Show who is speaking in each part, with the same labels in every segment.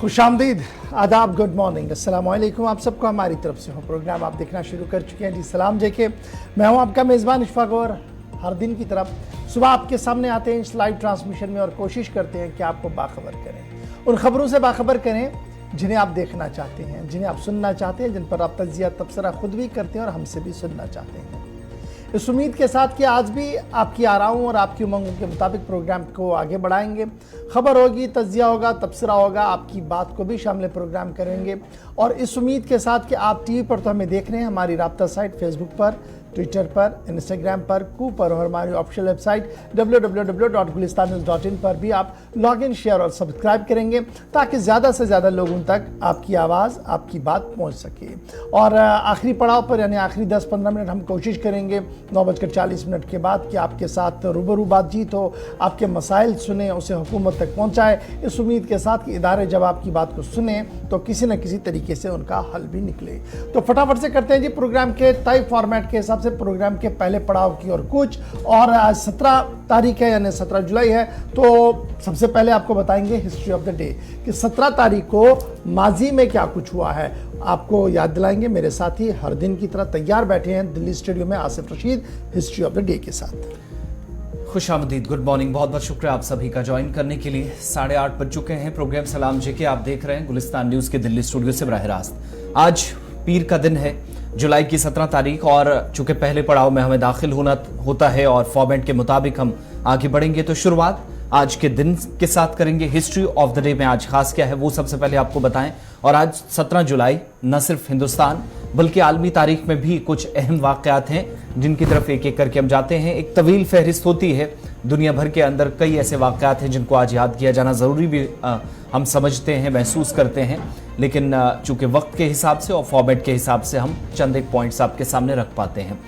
Speaker 1: खुशामदीद, आदाब, good morning, अस्सलाम वालेकुम। आप सबको हमारी तरफ से हो प्रोग्राम आप देखना शुरू कर चुके हैं जी। सलाम जेके मैं हूं आपका मेज़बान इशफाक और हर दिन की तरफ सुबह आपके सामने आते हैं इस लाइव ट्रांसमिशन में और कोशिश करते हैं कि आपको बाखबर करें, उन खबरों से बाखबर करें जिन्हें आप देखना चाहते हैं, जिन्हें आप सुनना चाहते हैं, जिन पर आप तज्जिया तबसरा खुद भी करते हैं और हमसे भी सुनना चाहते हैं। इस उम्मीद के साथ कि आज भी आपकी आराओं और आपकी उमंगों के मुताबिक प्रोग्राम को आगे बढ़ाएंगे। खबर होगी, तज्जिया होगा, तबसरा होगा, आपकी बात को भी शामिल प्रोग्राम करेंगे। और इस उम्मीद के साथ कि आप टीवी पर तो हमें देख रहे हैं, हमारी राब्ता साइट फेसबुक पर, ट्विटर पर, इंस्टाग्राम पर, कू पर और हमारी ऑफिशियल वेबसाइट www.gulistannews.in पर भी आप लॉग इन, शेयर और सब्सक्राइब करेंगे ताकि ज़्यादा से ज़्यादा लोगों तक आपकी आवाज़, आपकी बात पहुंच सके। और आखिरी पड़ाव पर यानी आखिरी 10-15 मिनट हम कोशिश करेंगे 9:40 के बाद कि आपके साथ रूबरू बातचीत हो, आपके मसाइल सुने, उसे हुकूमत तक पहुँचाए, इस उम्मीद के साथ कि इदारे जब आपकी बात को सुने तो किसी न किसी तरीके से उनका हल भी निकले। तो फटाफट से करते हैं जी प्रोग्राम के तय फॉर्मेट के हिसाब से प्रोग्राम के पहले पड़ाव की और कुछ। और आज 17 तारीख है यानी 17 जुलाई है, तो सबसे पहले आपको बताएंगे हिस्ट्री ऑफ द डे कि 17 तारीख को माजी में क्या कुछ हुआ है, आपको याद दिलाएंगे। मेरे साथी हर दिन की तरह तैयार बैठे हैं दिल्ली स्टूडियो में Asif Rashid history of the day के साथ।
Speaker 2: खुशामदीद, गुड मॉर्निंग, बहुत बहुत शुक्रिया आप सभी का ज्वाइन करने के लिए। 8:30 बज चुके हैं। प्रोग्राम सलाम जेके आप देख रहे हैं गुलिस्तान न्यूज के दिल्ली स्टूडियो से बराह रास्त। आज पीर का दिन है, जुलाई की 17 तारीख, और चूंकि पहले पड़ाव में हमें दाखिल होना होता है और फॉर्मेट के मुताबिक हम आगे बढ़ेंगे, तो शुरुआत आज के दिन के साथ करेंगे। हिस्ट्री ऑफ द डे में आज खास क्या है वो सबसे पहले आपको बताएं। और आज 17 जुलाई न सिर्फ हिंदुस्तान बल्कि आलमी तारीख में भी कुछ अहम वाक़यात हैं जिनकी तरफ एक एक करके हम जाते हैं। एक तवील फहरिस्त होती है, दुनिया भर के अंदर कई ऐसे वाक़यात हैं जिनको आज याद किया जाना ज़रूरी भी हम समझते हैं, महसूस करते हैं, लेकिन चूंकि वक्त के हिसाब से और फॉर्मेट के हिसाब से हम चंद एक पॉइंट्स आपके सामने रख पाते हैं।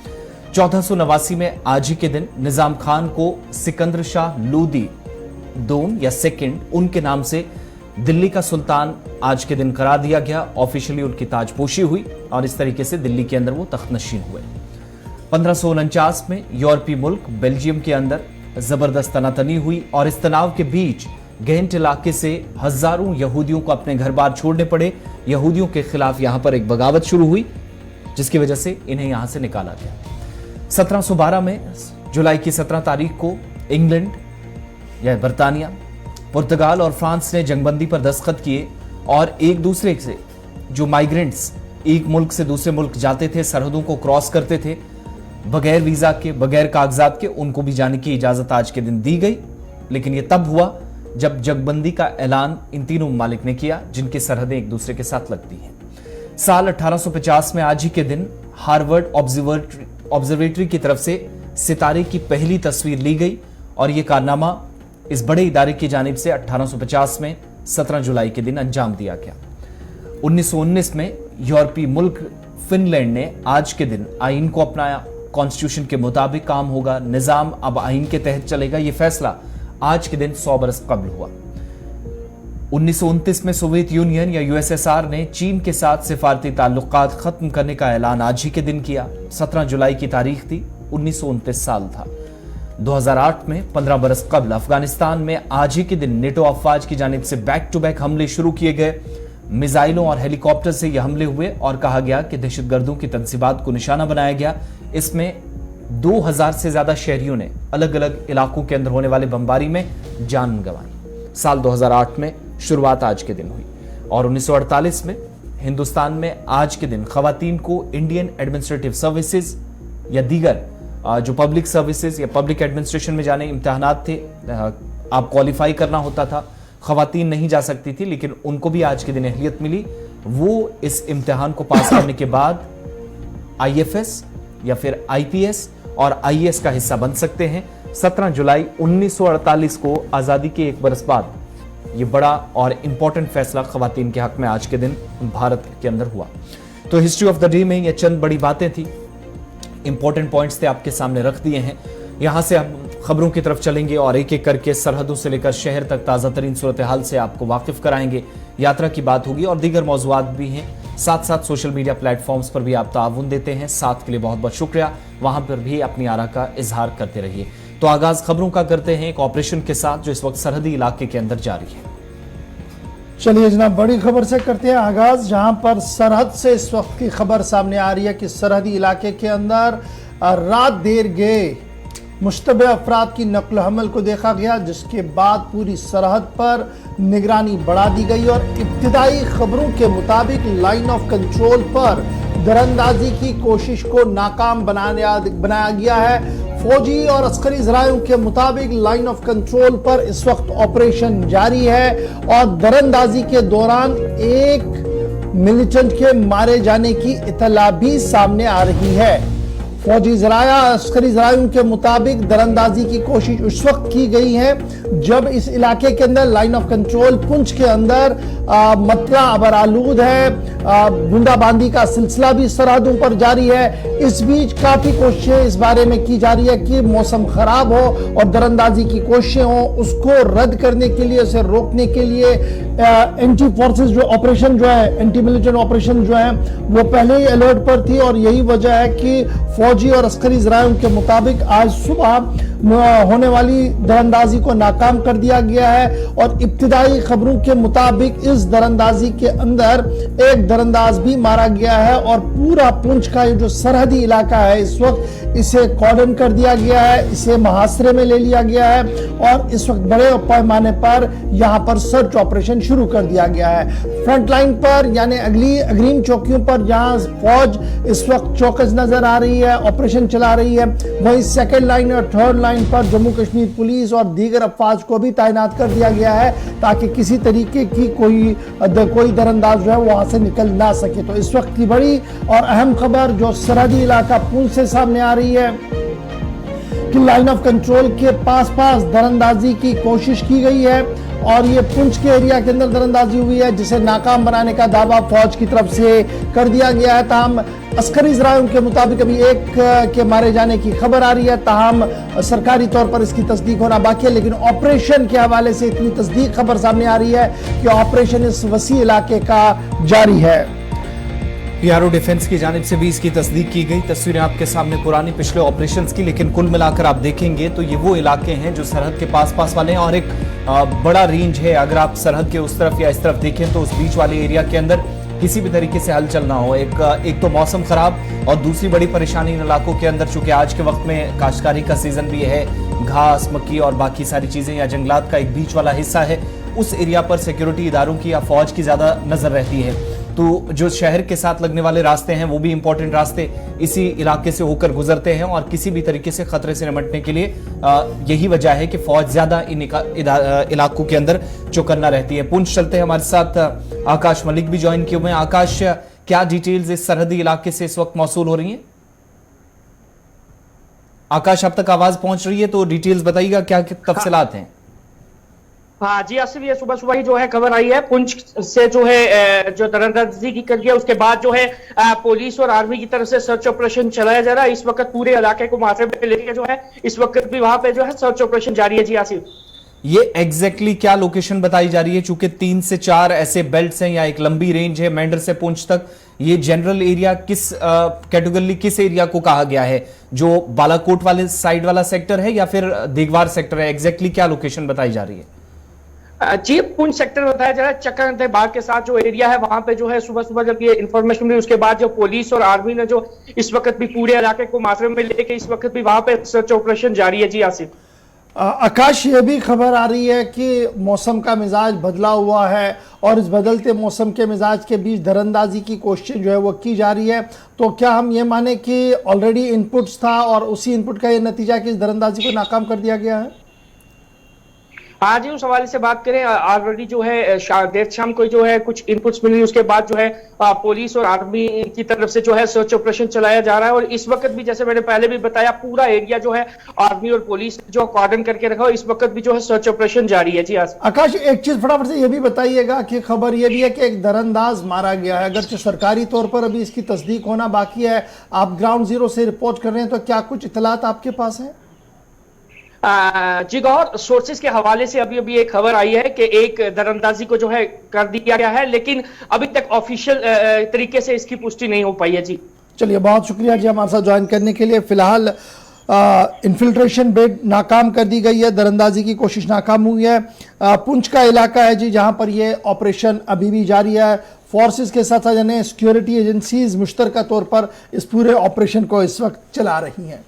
Speaker 2: 1489 में आज ही के दिन निजाम खान को सिकंदर शाह लोदी दोम या सेकंड उनके नाम से दिल्ली का सुल्तान आज के दिन करार दिया गया। ऑफिशियली उनकी ताजपोशी हुई और इस तरीके से दिल्ली के अंदर वो तख्तनशीन हुए। 1549 में यूरोपीय मुल्क बेल्जियम के अंदर जबरदस्त तनातनी हुई और इस तनाव के बीच गेंट इलाके से हजारों यहूदियों को अपने घर बार छोड़ने पड़े। यहूदियों के खिलाफ यहां पर एक बगावत शुरू हुई जिसकी वजह से इन्हें यहां से निकाला गया। 1712 में जुलाई की 17 तारीख को इंग्लैंड या बर्तानिया, पुर्तगाल और फ्रांस ने जंगबंदी पर दस्तखत किए और एक दूसरे से जो माइग्रेंट्स एक मुल्क से दूसरे मुल्क जाते थे, सरहदों को क्रॉस करते थे बगैर वीजा के, बगैर कागजात के, उनको भी जाने की इजाजत आज के दिन दी गई। लेकिन यह तब हुआ जब जंगबंदी का ऐलान इन तीनों ममालिक ने किया जिनकी सरहदें एक दूसरे के साथ लगती हैं। साल 1850 में आज ही के दिन हार्वर्ड ऑब्जर्वेटरी की तरफ से सितारे की पहली तस्वीर ली गई और यह कारनामा इस बड़े इदारे की जानिब से 1850 में 17 जुलाई के दिन अंजाम दिया गया। 1919 में यूरोपीय मुल्क फिनलैंड ने आज के दिन आइन को अपनाया। कॉन्स्टिट्यूशन के मुताबिक काम होगा, निजाम अब आइन के तहत चलेगा। यह फैसला आज के दिन 100 बरस कबल हुआ। 1929 में सोवियत यूनियन या यूएसएसआर ने चीन के साथ सिफारती ताल्लुकात खत्म करने का ऐलान आज ही के दिन किया। 17 जुलाई की तारीख थी, 1929 साल था। 2008 में 15 बरस कबल अफगानिस्तान में आज ही के दिन नेटो अफवाज की जानिब से बैक टू बैक हमले शुरू किए गए। मिसाइलों और हेलीकॉप्टर से यह हमले हुए और कहा गया कि दहशतगर्दों की तंसीबात को निशाना बनाया गया। इसमें 2000 से ज्यादा शहरियों ने अलग अलग इलाकों के अंदर होने वाले बमबारी में जान गंवाई। साल 2008 में शुरुआत आज के दिन हुई और 1948 में हिंदुस्तान में आज के दिन खवातीन को इंडियन एडमिनिस्ट्रेटिव सर्विसेज या दीगर जो पब्लिक सर्विसेज या पब्लिक एडमिनिस्ट्रेशन में जाने इम्तिहानात थे, आप क्वालिफाई करना होता था, खवातीन नहीं जा सकती थी, लेकिन उनको भी आज के दिन अहलियत मिली। वो इस इम्तिहान को पास करने के बाद आईएफएस या फिर आईपीएस और आईएएस का हिस्सा बन सकते हैं। 17 जुलाई 1948 को आज़ादी के एक बरस बाद ये बड़ा और इंपॉर्टेंट फैसला खवातीन के हक में आज के दिन भारत के अंदर हुआ। तो हिस्ट्री ऑफ द डे में ये चंद बड़ी बातें थी, इंपॉर्टेंट पॉइंट्स थे, आपके सामने रख दिए हैं। यहां से हम खबरों की तरफ चलेंगे और एक एक करके सरहदों से लेकर शहर तक ताज़ा तरीन सूरत हाल से आपको वाकिफ कराएंगे। यात्रा की बात होगी और दीगर मौज़ूआत भी हैं। साथ साथ सोशल मीडिया प्लेटफॉर्म्स पर भी आप ताउन देते हैं, साथ के लिए बहुत बहुत शुक्रिया। वहां पर भी अपनी आरा का इजहार करते रहिए। तो आगाज खबरों का करते हैं एक ऑपरेशन के साथ जो इस वक्त सरहदी इलाके के अंदर जारी है।
Speaker 1: चलिए जनाब, बड़ी खबर से करते हैं आगाज, जहां पर सरहद से इस वक्त की खबर सामने आ रही है कि सरहदी इलाके के अंदर रात देर गए मुश्तबे अफराद की नकल हमल को देखा गया, जिसके बाद पूरी सरहद पर निगरानी बढ़ा दी गई और इब्तिदाई खबरों के मुताबिक लाइन ऑफ कंट्रोल पर दरअंदाजी की कोशिश को नाकाम बनाया गया है। फौजी और अस्करी ज़रायों के मुताबिक लाइन ऑफ कंट्रोल पर इस वक्त ऑपरेशन जारी है और दरअंदाजी के दौरान एक मिलिटेंट के मारे जाने की इतला भी सामने आ रही है। फौजी ज़राया अस्करी ज़रायों के मुताबिक दरअंदाजी की कोशिश उस वक्त की गई है जब इस इलाके के अंदर लाइन ऑफ कंट्रोल पुंछ के अंदर मतला अबरालूद है, बूंदाबांदी का सिलसिला भी सरहदों पर जारी है। इस बीच काफी कोशिशें इस बारे में की जा रही है कि मौसम खराब हो और दरअंदाजी की कोशिशें हो, उसको रद्द करने के लिए, उसे रोकने के लिए एंटी फोर्सेस जो ऑपरेशन जो है, एंटी मिलिटेंट ऑपरेशन जो है, वो पहले ही अलर्ट पर थी और यही वजह है कि फौजी और अस्करी ज़रायों के मुताबिक आज सुबह होने वाली दरअंदाजी को नाकाम कर दिया गया है और इब्तिदाई खबरों के मुताबिक इस दरअंदाजी के अंदर एक दरअंदाज भी मारा गया है और पूरा पुंछ का ये जो सरहदी इलाका है इस वक्त इसे कॉर्डन कर दिया गया है, इसे मुहासरे में ले लिया गया है और इस वक्त बड़े पैमाने पर यहां पर सर्च ऑपरेशन शुरू कर दिया गया है। फ्रंट लाइन पर यानी अग्रिम चौकियों पर जहां फौज इस वक्त चौकस नजर आ रही है, ऑपरेशन चला रही है, वहीं सेकेंड लाइन और थर्ड लाइन पर जम्मू कश्मीर पुलिस और दीगर अफवाज को भी तैनात कर दिया गया है ताकि किसी तरीके की कोई दरअंदाज जो है वहां से निकल ना सके। तो इस वक्त की बड़ी और अहम खबर जो सरहदी इलाका पुंछ से सामने आ रही है कि लाइन ऑफ कंट्रोल के पास दरअंदाजी की कोशिश की गई है और ये पुंछ के एरिया के अंदर दरअंदाजी हुई है जिसे नाकाम बनाने का दावा फौज की तरफ से कर दिया गया है। ताहम अस्करी ज़रायों के मुताबिक अभी एक के मारे जाने की खबर आ रही है, ताहम सरकारी तौर पर इसकी तस्दीक होना बाकी है, लेकिन ऑपरेशन के हवाले से इतनी तस्दीक खबर सामने आ रही है कि ऑपरेशन इस वसी इलाके का जारी है।
Speaker 2: पीआरओ डिफेंस की जानिब से भी इसकी तस्दीक की गई। तस्वीरें आपके सामने पुरानी पिछले ऑपरेशंस की, लेकिन कुल मिलाकर आप देखेंगे तो ये वो इलाके हैं जो सरहद के पास वाले हैं और एक बड़ा रेंज है। अगर आप सरहद के उस तरफ या इस तरफ देखें तो उस बीच वाले एरिया के अंदर किसी भी तरीके से हलचल ना हो। एक तो मौसम खराब और दूसरी बड़ी परेशानी इन इलाकों के अंदर, चूंकि आज के वक्त में काश्तकारी का सीजन भी है, घास, मक्की और बाकी सारी चीजें या जंगलात का एक बीच वाला हिस्सा है, उस एरिया पर सिक्योरिटी इदारों की या फौज की ज्यादा नजर रहती है। तो जो शहर के साथ लगने वाले रास्ते हैं वो भी इंपॉर्टेंट रास्ते इसी इलाके से होकर गुजरते हैं और किसी भी तरीके से खतरे से निपटने के लिए यही वजह है कि फौज ज्यादा इन इलाकों के अंदर चौकन्ना रहती है। पुंछ चलते हैं, हमारे साथ आकाश मलिक भी ज्वाइन किए हुए हैं। आकाश, क्या डिटेल्स इस सरहदी इलाके से इस वक्त मौसूल हो रही हैं? आकाश, अब तक आवाज पहुंच रही है तो डिटेल्स बताइएगा, क्या तफसीलात हैं?
Speaker 3: हाँ जी आसिफ, ये सुबह ही जो है खबर आई है पुंछ से जो है जो दरअंदाजी की कर दिया, उसके बाद जो है पुलिस और आर्मी की तरफ से सर्च ऑपरेशन चलाया जा रहा है। इस वक्त पूरे इलाके को मुहासरे में लेके जो है इस वक्त भी वहां पे जो है सर्च ऑपरेशन जारी है। जी आसिफ,
Speaker 2: ये एग्जैक्टली क्या लोकेशन बताई जा रही है? चूंकि 3 से 4 ऐसे बेल्ट्स हैं या एक लंबी रेंज है मेंढर से पुंछ तक, ये जनरल एरिया किस कैटेगरी किस एरिया को कहा गया है? जो बालाकोट वाले साइड वाला सेक्टर है या फिर देगवार सेक्टर है? एग्जैक्टली क्या लोकेशन बताई जा रही है?
Speaker 3: जी, पुंछ सेक्टर बताया जा रहा है। चक्कर बाग के साथ जो एरिया है वहां पे जो है सुबह जब ये इन्फॉर्मेशन मिली उसके बाद जो पुलिस और आर्मी ने जो इस वक्त भी पूरे इलाके को मुहासरे में लेके इस वक्त भी वहां पे सर्च ऑपरेशन जारी है। जी आसिफ,
Speaker 1: आकाश, ये भी खबर आ रही है कि मौसम का मिजाज बदला हुआ है और इस बदलते मौसम के मिजाज के बीच दरअंदाजी की कोशिश जो है वो की जा रही है, तो क्या हम ये माने कि ऑलरेडी इनपुट्स था और उसी इनपुट का ये नतीजा कि इस दरअंदाजी को नाकाम कर दिया गया है?
Speaker 3: हाँ जी, उस हवाले से बात करें, ऑलरेडी जो है देर शाम को जो है कुछ इनपुट्स मिली, उसके बाद जो है पुलिस और आर्मी की तरफ से जो है सर्च ऑपरेशन चलाया जा रहा है और इस वक्त भी जैसे मैंने पहले भी बताया पूरा एरिया जो है आर्मी और पुलिस जो कॉर्डन करके रखा हो, इस वक्त भी जो है सर्च ऑपरेशन जारी है। जी
Speaker 1: आकाश, एक चीज फटाफट से ये भी बताइएगा कि खबर ये भी है कि एक दरअंदाज मारा गया है, अगरचे सरकारी तौर पर अभी इसकी तस्दीक होना बाकी है, आप ग्राउंड जीरो से रिपोर्ट कर रहे हैं, तो क्या कुछ इतलात आपके पास है?
Speaker 3: जी गौर, सोर्सेज के हवाले से अभी एक खबर आई है कि एक दरअंदाजी को जो है कर दिया गया है, लेकिन अभी तक ऑफिशियल तरीके से इसकी पुष्टि नहीं हो पाई है। जी
Speaker 1: चलिए, बहुत शुक्रिया जी हमारे साथ ज्वाइन करने के लिए। फिलहाल इन्फिल्ट्रेशन बेड नाकाम कर दी गई है, दरअंदाजी की कोशिश नाकाम हुई है। पुंछ का इलाका है जी जहां पर ये ऑपरेशन अभी भी जारी है। फोर्सेस के साथ साथ यानी सिक्योरिटी एजेंसीज मुश्तरका तौर पर इस पूरे ऑपरेशन को इस वक्त चला रही हैं।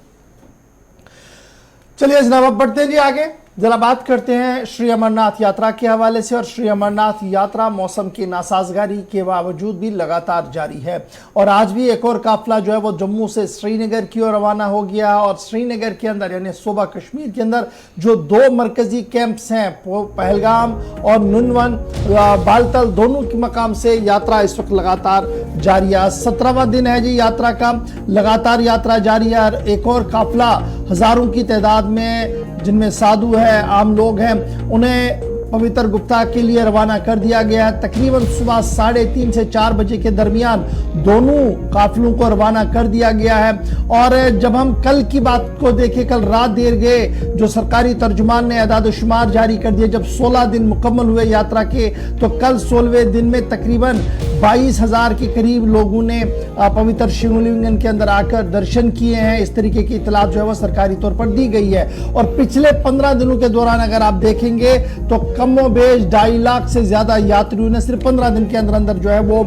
Speaker 1: चलिए जनाब अब बढ़ते हैं जी आगे, जरा बात करते हैं श्री अमरनाथ यात्रा के हवाले से। और श्री अमरनाथ यात्रा मौसम की नासाजगारी के बावजूद भी लगातार जारी है और आज भी एक और काफिला जो है वो जम्मू से श्रीनगर की ओर रवाना हो गया। और श्रीनगर के अंदर यानी सूबा कश्मीर के अंदर जो दो मरकजी कैंप्स हैं पहलगाम और नुनवन बालतल, दोनों के मकाम से यात्रा इस वक्त लगातार जारी है। 17वां दिन है जी यात्रा का, लगातार यात्रा जारी है। एक और काफिला हजारों की तादाद में जिनमें साधु है, आम लोग हैं, उन्हें पवित्र गुप्ता के लिए रवाना कर दिया गया है। तकरीबन सुबह 3:30 से 4 बजे के दरमियान दोनों काफिलों को रवाना कर दिया गया है। और जब हम कल की बात को देखें, कल रात देर गए जो सरकारी तर्जुमान ने अदाद शुमार जारी कर दिए, जब 16 दिन मुकम्मल हुए यात्रा के, तो कल 16वें दिन में तकरीबन 22,000 के करीब लोगों ने पवित्र शिवलिंग के अंदर आकर दर्शन किए हैं। इस तरीके की इतलात जो है वह सरकारी तौर पर दी गई है। और पिछले 15 दिनों के दौरान अगर आप देखेंगे तो कमो बेश 2.5 लाख से ज्यादा यात्रियों ने सिर्फ 15 दिन के अंदर अंदर जो है वो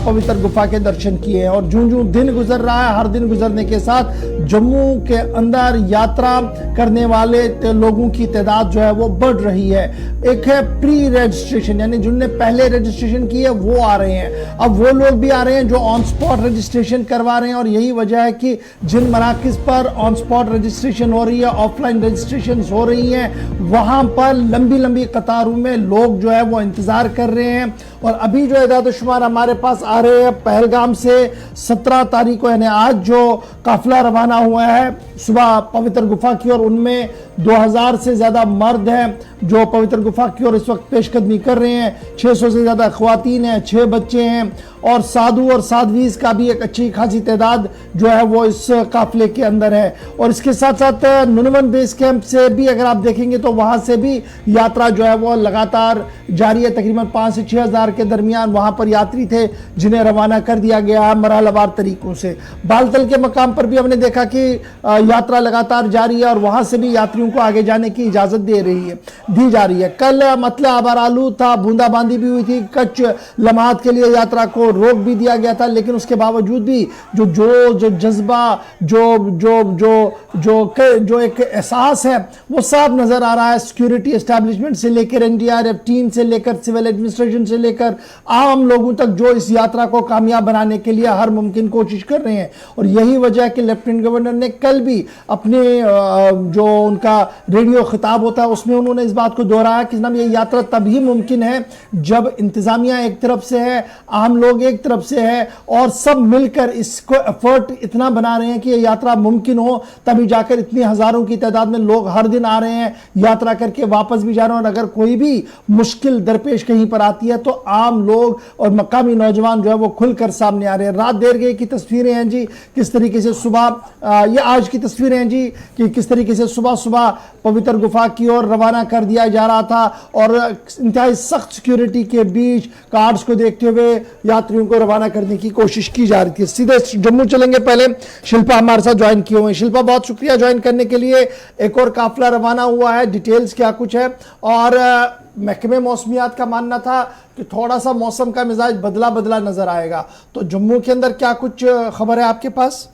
Speaker 1: पवित्र गुफा के दर्शन किए हैं। और जूं दिन गुजर रहा है, हर दिन गुजरने के साथ जम्मू के अंदर यात्रा करने वाले लोगों की तादाद जो है वो बढ़ रही है। एक है प्री रजिस्ट्रेशन, यानी जिनने पहले रजिस्ट्रेशन की है वो आ रहे हैं। अब वो लोग भी आ रहे हैं जो ऑन स्पॉट रजिस्ट्रेशन करवा रहे हैं। और यही वजह है कि जिन मराकज पर ऑन स्पॉट रजिस्ट्रेशन हो रही है, ऑफलाइन रजिस्ट्रेशन हो रही है, वहां पर लंबी लंबी कतारों में लोग जो है वो इंतजार कर रहे हैं। और अभी जो इदाद शुमार हमारे पास आ रहे हैं पहलगाम से 17 तारीख को, यानी आज जो काफिला रवाना हुआ है सुबह पवित्र गुफा की ओर, उनमें 2000 से ज्यादा मर्द हैं जो पवित्र गुफा की ओर इस वक्त पेशकदमी कर रहे हैं। 600 से ज्यादा ख्वातीन हैं, 6 बच्चे हैं और साधु और साध्वीज का भी एक अच्छी खासी तादाद जो है वो इस काफिले के अंदर है। और इसके साथ साथ नुनवन बेस कैंप से भी अगर आप देखेंगे तो वहां से भी यात्रा जो है वो लगातार जारी है। तकरीबन 5 से 6 हजार के दरमियान वहां पर यात्री थे जिन्हें रवाना कर दिया गया मरहलावार तरीकों से। बालतल के मकाम पर भी हमने देखा कि यात्रा लगातार जारी है और वहां से भी यात्रियों को आगे जाने की इजाजत दी जा रही है। कल मतला आबार आलू था, बूंदाबांदी भी हुई थी, कुछ लम्हात के लिए यात्रा को रोक भी दिया गया था, लेकिन उसके बावजूद भी जो जज्बा जो एक एहसास है वो साफ नजर आ रहा है। सिक्योरिटी एस्टैब्लिशमेंट से लेकर एनडीआरएफ टीम से लेकर सिविल एडमिनिस्ट्रेशन से लेकर आम लोगों तक जो इस यात्रा को कामयाब बनाने के लिए हर मुमकिन कोशिश कर रहे हैं। और यही वजह है कि लेफ्टिनेंट गवर्नर ने कल भी अपने जो उनका रेडियो खिताब होता है उसमें उन्होंने इस बात को दोहराया कि जनाब ये यात्रा तभी मुमकिन है जब इंतजामिया एक तरफ से है, आम लोग एक तरफ से है और सब मिलकर इसको एफर्ट इतना बना रहे हैं कि ये यात्रा मुमकिन हो, तभी जाकर इतनी हजारों की तादाद में लोग हर दिन आ रहे हैं, यात्रा करके वापस भी जा रहे हैं। और अगर कोई भी मुश्किल दरपेश कहीं पर आती है तो आम लोग और मकामी नौजवान जो है वो खुलकर सामने आ रहे हैं। रात देर गए की तस्वीरें हैं जी, किस तरीके से सुबह ये आज की तस्वीरें हैं जी कि किस तरीके से सुबह सुबह पवित्र गुफा की ओर रवाना कर दिया जा रहा था और इंतहाई सख्त सिक्योरिटी के बीच कार्ड्स को देखते हुए यात्रियों को रवाना करने की कोशिश की जा रही थी। सीधे जम्मू चलेंगे, पहले शिल्पा हमारे साथ ज्वाइन किए हुए हैं। शिल्पा, बहुत शुक्रिया ज्वाइन करने के लिए। एक और काफिला रवाना हुआ है, डिटेल्स क्या कुछ है? और महकमे मौसमियात का मानना था कि थोड़ा सा मौसम का मिजाज बदला बदला नजर आएगा, तो जम्मू के अंदर क्या कुछ खबर है आपके पास?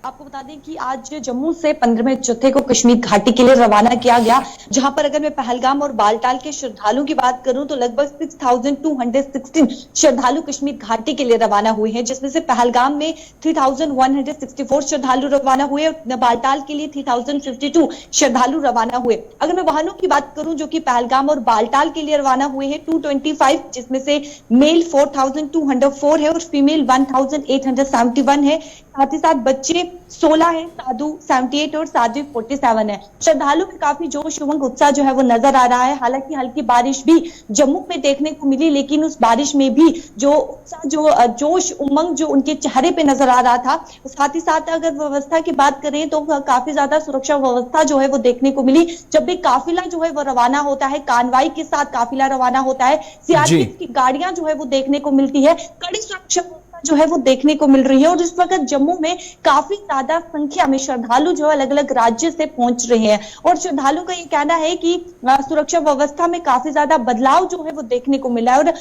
Speaker 4: आपको बता दें कि आज जम्मू से 15वें जत्थे को कश्मीर घाटी के लिए रवाना किया गया, जहां पर अगर मैं पहलगाम और बालटाल के श्रद्धालुओं की बात करूं तो लगभग 6216 श्रद्धालु कश्मीर घाटी के लिए रवाना हुए हैं, जिसमें से पहलगाम में 3164 श्रद्धालु रवाना हुए और बालटाल के लिए 3052 श्रद्धालु रवाना हुए। अगर मैं वाहनों की बात करूं जो कि पहलगाम और बालटाल के लिए रवाना हुए हैं 225, जिसमें से मेल 4204 है और फीमेल 1871 है। साथ ही साथ बच्चे 16 है, साधु 78 और साध्वी 47 है। श्रद्धालु में काफी जोश उमंग उत्साह जो है वो नजर आ रहा है। हालांकि हल्की बारिश भी जम्मू में देखने को मिली, लेकिन उस बारिश में भी जो उत्साह जो जोश उमंग जो उनके चेहरे पे नजर आ रहा था। साथ ही साथ अगर व्यवस्था की बात करें तो काफी ज्यादा सुरक्षा व्यवस्था जो है वो देखने को मिली। जब भी काफिला जो है वो रवाना होता है, कानवाई के साथ काफिला रवाना होता है, सीआरपीएफ की गाड़ियां जो है वो देखने को मिलती है। कड़ी सुरक्षा जो है वो देखने को मिल रही है। और इस वक्त जम्मू में काफी ज्यादा संख्या में श्रद्धालु जो अलग अलग राज्य से पहुंच रहे हैं और श्रद्धालु का ये कहना है कि सुरक्षा व्यवस्था में काफी ज्यादा बदलाव जो है वो देखने को मिला है और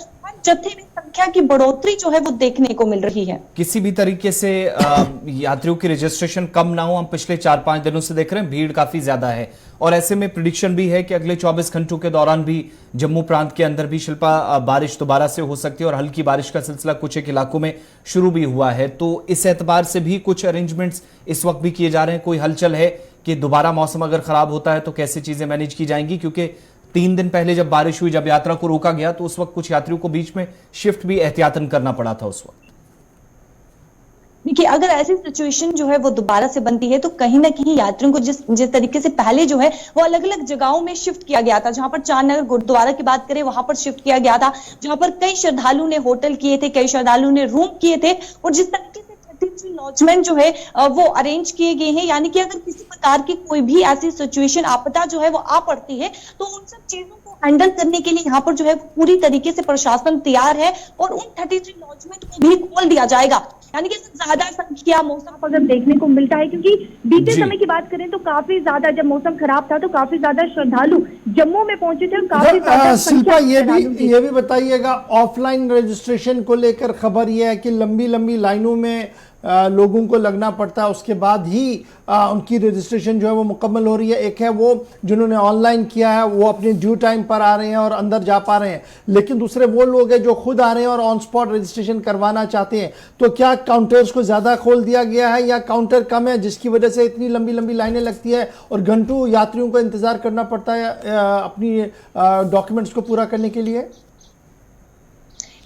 Speaker 4: जत्थे में संख्या की बढ़ोतरी जो है वो देखने को मिल रही है।
Speaker 2: किसी भी तरीके से यात्रियों की रजिस्ट्रेशन कम ना हो, हम पिछले 4-5 दिनों से देख रहे हैं भीड़ काफी ज्यादा है और ऐसे में प्रिडिक्शन भी है कि अगले 24 घंटों के दौरान भी जम्मू प्रांत के अंदर भी शिल्पा बारिश दोबारा से हो सकती है और हल्की बारिश का सिलसिला कुछ एक इलाकों में शुरू भी हुआ है। तो इस एतबार से भी कुछ अरेंजमेंट्स इस वक्त भी किए जा रहे हैं। कोई हलचल है कि दोबारा मौसम अगर खराब होता है तो कैसे चीजें मैनेज की जाएंगी, क्योंकि 3 दिन पहले जब बारिश हुई, जब यात्रा को रोका गया तो उस वक्त कुछ यात्रियों को बीच में शिफ्ट भी एहतियातन करना पड़ा था उस वक्त।
Speaker 4: देखिए, अगर ऐसी सिचुएशन जो है वो दोबारा से बनती है तो कहीं ना कहीं यात्रियों को जिस तरीके से पहले जो है वो अलग अलग जगहों में शिफ्ट किया गया था, जहां पर चारनगर गुरुद्वारा की बात करें वहां पर शिफ्ट किया गया था, जहां पर कई श्रद्धालु ने होटल किए थे, कई श्रद्धालु ने रूम किए थे और जिस तरीके से लॉजमेंट जो है वो अरेंज किए गए हैं, यानी कि अगर किसी प्रकार की कोई भी ऐसी सिचुएशन आपदा जो है वो आ पड़ती है तो उन सब चीजों को हैंडल करने के लिए यहाँ पर जो है पूरी तरीके से प्रशासन तैयार है और उन 33 लॉजमेंट को भी खोल दिया जाएगा। यानी कि ज्यादा संख्या मौसम अगर देखने को मिलता है, क्योंकि बीते समय की बात करें तो काफी ज्यादा जब मौसम खराब था तो काफी ज्यादा श्रद्धालु जम्मू में पहुंचे थे और काफी ज्यादा
Speaker 1: शिल्पा ये भी बताइएगा, ऑफलाइन रजिस्ट्रेशन को लेकर खबर यह है कि लंबी लंबी लाइनों में लोगों को लगना पड़ता है, उसके बाद ही उनकी रजिस्ट्रेशन जो है वो मुकम्मल हो रही है। एक है वो जिन्होंने ऑनलाइन किया है वो अपने ड्यू टाइम पर आ रहे हैं और अंदर जा पा रहे हैं, लेकिन दूसरे वो लोग हैं जो खुद आ रहे हैं और ऑन स्पॉट रजिस्ट्रेशन करवाना चाहते हैं। तो क्या काउंटर्स को ज़्यादा खोल दिया गया है या काउंटर कम है जिसकी वजह से इतनी लंबी लंबी लाइनें लगती है और घंटों यात्रियों को इंतज़ार करना पड़ता है अपनी डॉक्यूमेंट्स को पूरा करने के लिए?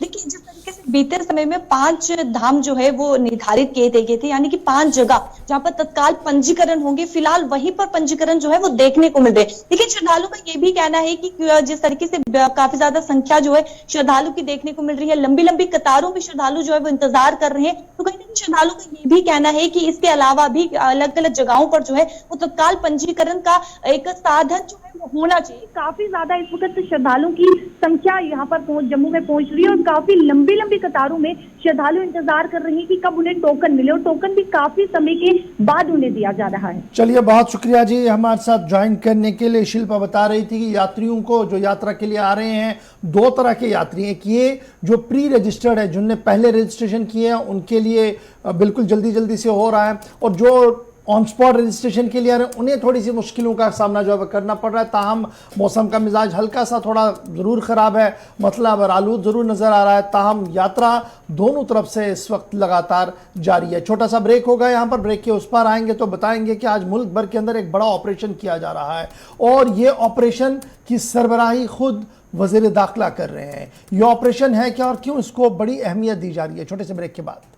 Speaker 4: देखिए, जिस तरीके से बीते समय में 5 धाम जो है वो निर्धारित किए गए थे, यानी कि 5 जगह जहां पर तत्काल पंजीकरण होंगे, फिलहाल वहीं पर पंजीकरण जो है वो देखने को मिल रहे। लेकिन श्रद्धालु का ये भी कहना है कि जिस तरीके से काफी ज्यादा संख्या जो है श्रद्धालु की देखने को मिल रही है, लंबी लंबी कतारों में श्रद्धालु जो है वो इंतजार कर रहे हैं, तो कहीं ना कहीं श्रद्धालु का ये भी कहना है कि इसके अलावा भी अलग अलग जगहों पर जो है वो तत्काल पंजीकरण का एक साधन जो है वो होना चाहिए। काफी ज्यादा इस वक्त श्रद्धालुओं की संख्या यहाँ पर जम्मू में पहुंच रही है और काफी लंबी लंबी कतारों में श्रद्धालु इंतजार कर रहे हैं कि कब उन्हें टोकन मिले और टोकन भी काफी समय के बाद उन्हें दिया जा रहा है।
Speaker 1: चलिए, बहुत शुक्रिया जी हमारे साथ ज्वाइन करने के लिए। शिल्पा बता रही थी कि यात्रियों को जो यात्रा के लिए आ रहे हैं, 2 तरह के यात्री हैं कि ये जो प्री रजिस्टर्ड है, जिनने पहले रजिस्ट्रेशन किए हैं उनके लिए बिल्कुल जल्दी जल्दी से हो रहा है, और जो ऑन स्पॉट रजिस्ट्रेशन के लिए आ रहे हैं उन्हें थोड़ी सी मुश्किलों का सामना जो है करना पड़ रहा है। ताहम मौसम का मिजाज हल्का सा थोड़ा ज़रूर ख़राब है, मतलब आलूद ज़रूर नज़र आ रहा है, ताहम यात्रा दोनों तरफ से इस वक्त लगातार जारी है। छोटा सा ब्रेक होगा यहाँ पर, ब्रेक के उस पार आएंगे तो बताएंगे कि आज मुल्क भर के अंदर एक बड़ा ऑपरेशन किया जा रहा है और ये ऑपरेशन की सरबराही खुद वज़ीर दाखिला कर रहे हैं। ये ऑपरेशन है क्या और क्यों इसको बड़ी अहमियत दी जा रही है? छोटे से ब्रेक के बाद।